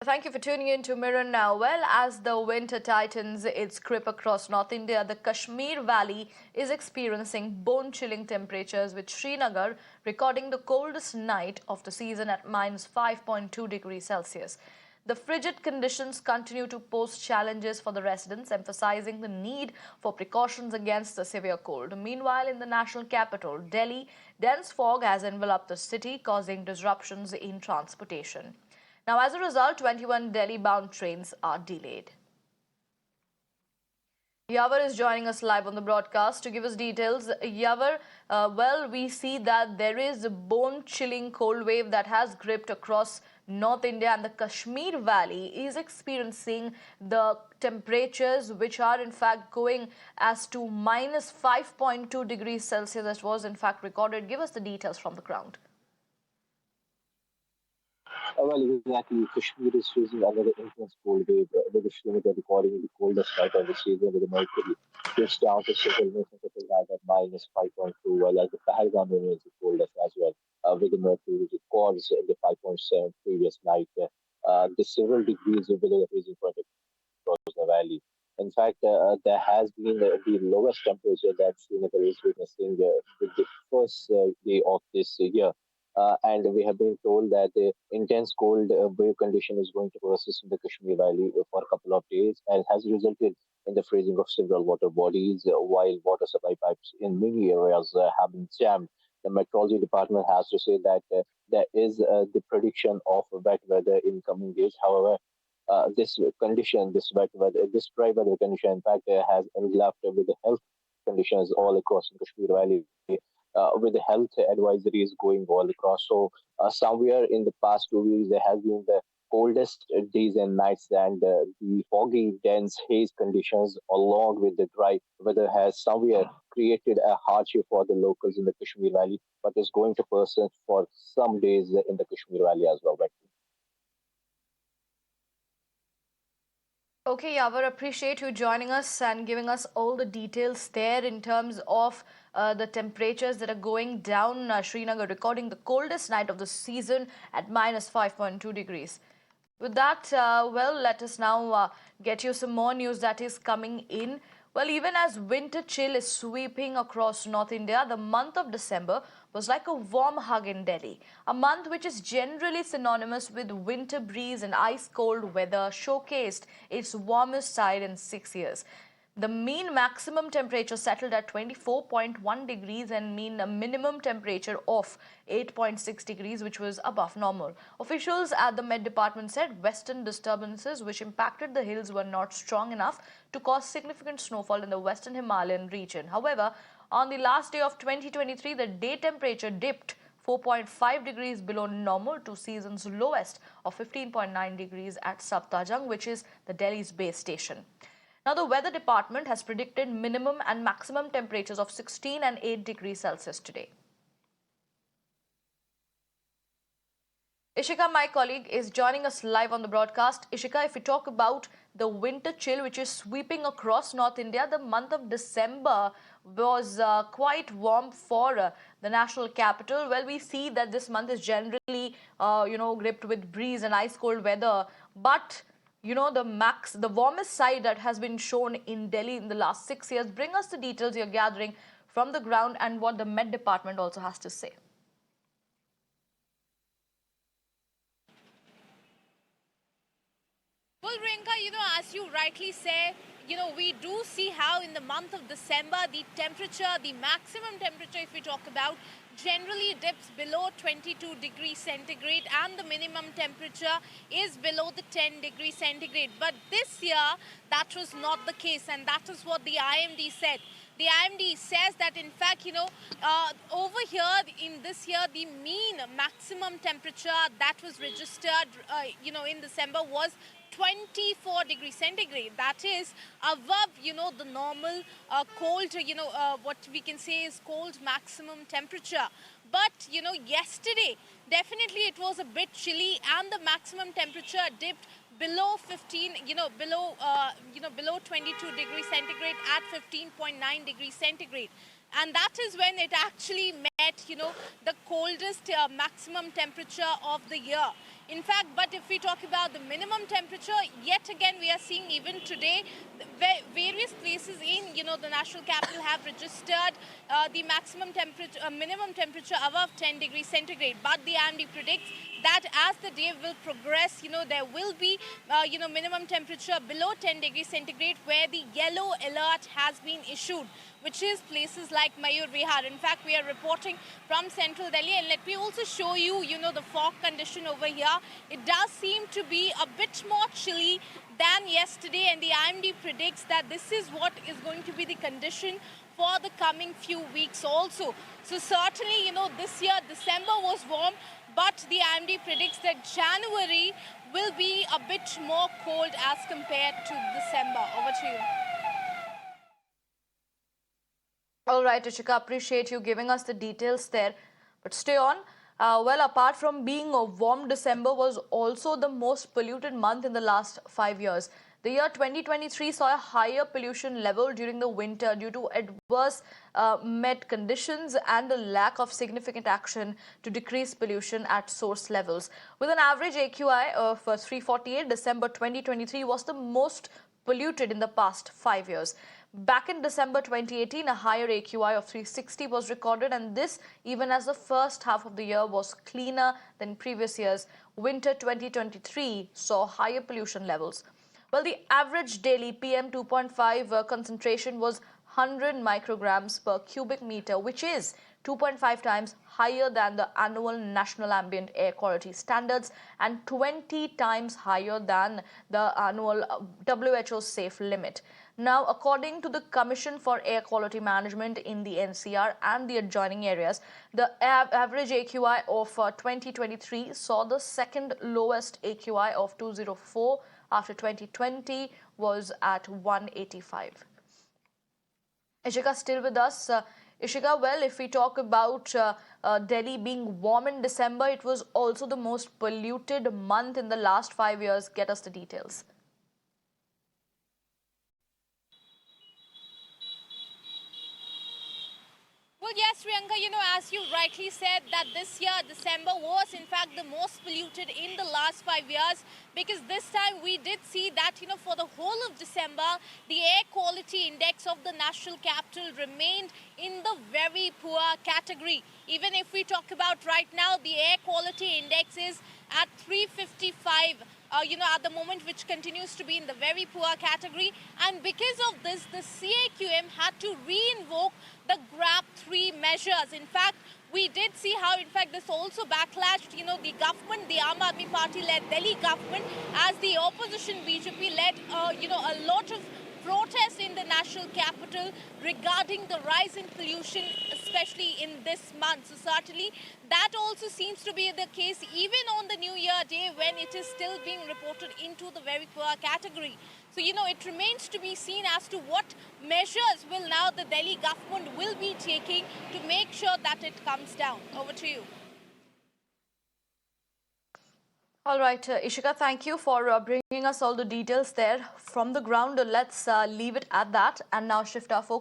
Thank you for tuning in to Mirror Now. Well, as the winter tightens its grip across North India, the Kashmir Valley is experiencing bone-chilling temperatures, with Srinagar recording the coldest night of the season at -5.2 degrees Celsius. The frigid conditions continue to pose challenges for the residents, emphasizing the need for precautions against the severe cold. Meanwhile, in the national capital, Delhi, dense fog has enveloped the city, causing disruptions in transportation. Now, as a result, 21 Delhi-bound trains are delayed. Yavar is joining us live on the broadcast to give us details. Yavar, well, we see that there is a bone-chilling cold wave that has gripped across North India, and the Kashmir Valley is experiencing the temperatures which are in fact going as to -5.2 degrees Celsius, that was in fact recorded. Give us the details from the ground. Well, exactly. Kashmir is facing another intense cold wave, with the Srinagar recording the coldest night of the season with the Mercury just down to several centimeters at -5.2, while as the Pahalgam remains the coldest as well, with the Mercury records the 5.7 previous night, the several degrees below the freezing point across the valley. In fact, there has been the lowest temperature that Srinagar is witnessing with the first day of this year. And we have been told that the intense cold wave condition is going to persist in the Kashmir Valley for a couple of days and has resulted in the freezing of several water bodies, while water supply pipes in many areas have been jammed. The meteorology department has to say that there is the prediction of wet weather in coming days. However, this condition, this wet weather, this dry weather condition, in fact, has enveloped with the health conditions all across the Kashmir Valley, with the health advisories going all across. So, somewhere in the past 2 weeks, there has been the coldest days and nights, and the foggy, dense haze conditions, along with the dry weather, has somewhere created a hardship for the locals in the Kashmir Valley, but is going to persist for some days in the Kashmir Valley as well. Right? Okay, Yavar, appreciate you joining us and giving us all the details there in terms of the temperatures that are going down. Srinagar recording the coldest night of the season at -5.2 degrees. With that, well, let us now get you some more news that is coming in. Well, even as winter chill is sweeping across North India, the month of December was like a warm hug in Delhi. A month which is generally synonymous with winter breeze and ice cold weather showcased its warmest side in 6 years. The mean maximum temperature settled at 24.1 degrees and mean a minimum temperature of 8.6 degrees, which was above normal. Officials at the Met Department said western disturbances which impacted the hills were not strong enough to cause significant snowfall in the western Himalayan region. However, on the last day of 2023, the day temperature dipped 4.5 degrees below normal to season's lowest of 15.9 degrees at Safdarjung, which is the Delhi's base station. Now, the weather department has predicted minimum and maximum temperatures of 16 and 8 degrees Celsius today. Ishika, my colleague, is joining us live on the broadcast. Ishika, if we talk about the winter chill which is sweeping across North India, the month of December was quite warm for the national capital. Well, we see that this month is generally, gripped with breeze and ice cold weather. But the warmest side that has been shown in Delhi in the last 6 years. Bring us the details you're gathering from the ground and what the Met Department also has to say. Well, Rinka, as you rightly say, we do see how in the month of December, the temperature, the maximum temperature, if we talk about, generally dips below 22 degrees centigrade and the minimum temperature is below the 10 degrees centigrade. But this year, that was not the case, and that is what the IMD said. The IMD says that, in fact, over here in this year, the mean maximum temperature that was registered, in December was 24 degrees centigrade. That is above, the normal cold, what we can say is cold maximum temperature. But, yesterday, definitely it was a bit chilly and the maximum temperature dipped below 15, below 22 degrees centigrade at 15.9 degrees centigrade. and that is when it actually met, the coldest maximum temperature of the year. In fact, but if we talk about the minimum temperature, yet again we are seeing even today, various places in, the national capital have registered the maximum temperature, minimum temperature above 10 degrees centigrade. But the IMD predicts that as the day will progress, there will be, minimum temperature below 10 degrees centigrade, where the yellow alert has been issued, which is places like Mayur Vihar. In fact, we are reporting from central Delhi, and let me also show you, the fog condition over here. It does seem to be a bit more chilly than yesterday, and the IMD predicts that this is what is going to be the condition for the coming few weeks also. So certainly, this year December was warm, but the IMD predicts that January will be a bit more cold as compared to December. Over to you. All right, Ishika, appreciate you giving us the details there. But stay on. Well, apart from being a warm, December was also the most polluted month in the last 5 years. The year 2023 saw a higher pollution level during the winter due to adverse met conditions and the lack of significant action to decrease pollution at source levels. With an average AQI of 348, December 2023 was the most polluted in the past 5 years. Back in December 2018, a higher AQI of 360 was recorded, and this even as the first half of the year was cleaner than previous years. Winter 2023 saw higher pollution levels. Well, the average daily PM 2.5 concentration was 100 micrograms per cubic meter, which is 2.5 times higher than the annual national ambient air quality standards and 20 times higher than the annual WHO safe limit. Now, according to the Commission for Air Quality Management in the NCR and the adjoining areas, the average AQI of 2023 saw the second lowest AQI of 204 after 2020 was at 185. Ishika still with us. Ishika, well, if we talk about Delhi being warm in December, it was also the most polluted month in the last 5 years. Get us the details. Well, yes, Priyanka, as you rightly said, that this year, December, was in fact the most polluted in the last 5 years, because this time we did see that, for the whole of December, the air quality index of the national capital remained in the very poor category. Even if we talk about right now, the air quality index is at 355. At the moment, which continues to be in the very poor category. And because of this, the CAQM had to re-invoke the GRAP 3 measures. In fact, we did see how, in fact, this also backlashed, the government, the Aam Aadmi Party-led Delhi government, as the opposition BJP led, a lot of protests in the national capital regarding the rise in pollution, especially in this month. So certainly that also seems to be the case even on the New Year day, when it is still being reported into the very poor category. So, it remains to be seen as to what measures will now the Delhi government will be taking to make sure that it comes down. Over to you. All right, Ishika, thank you for bringing us all the details there from the ground. Let's leave it at that and now shift our focus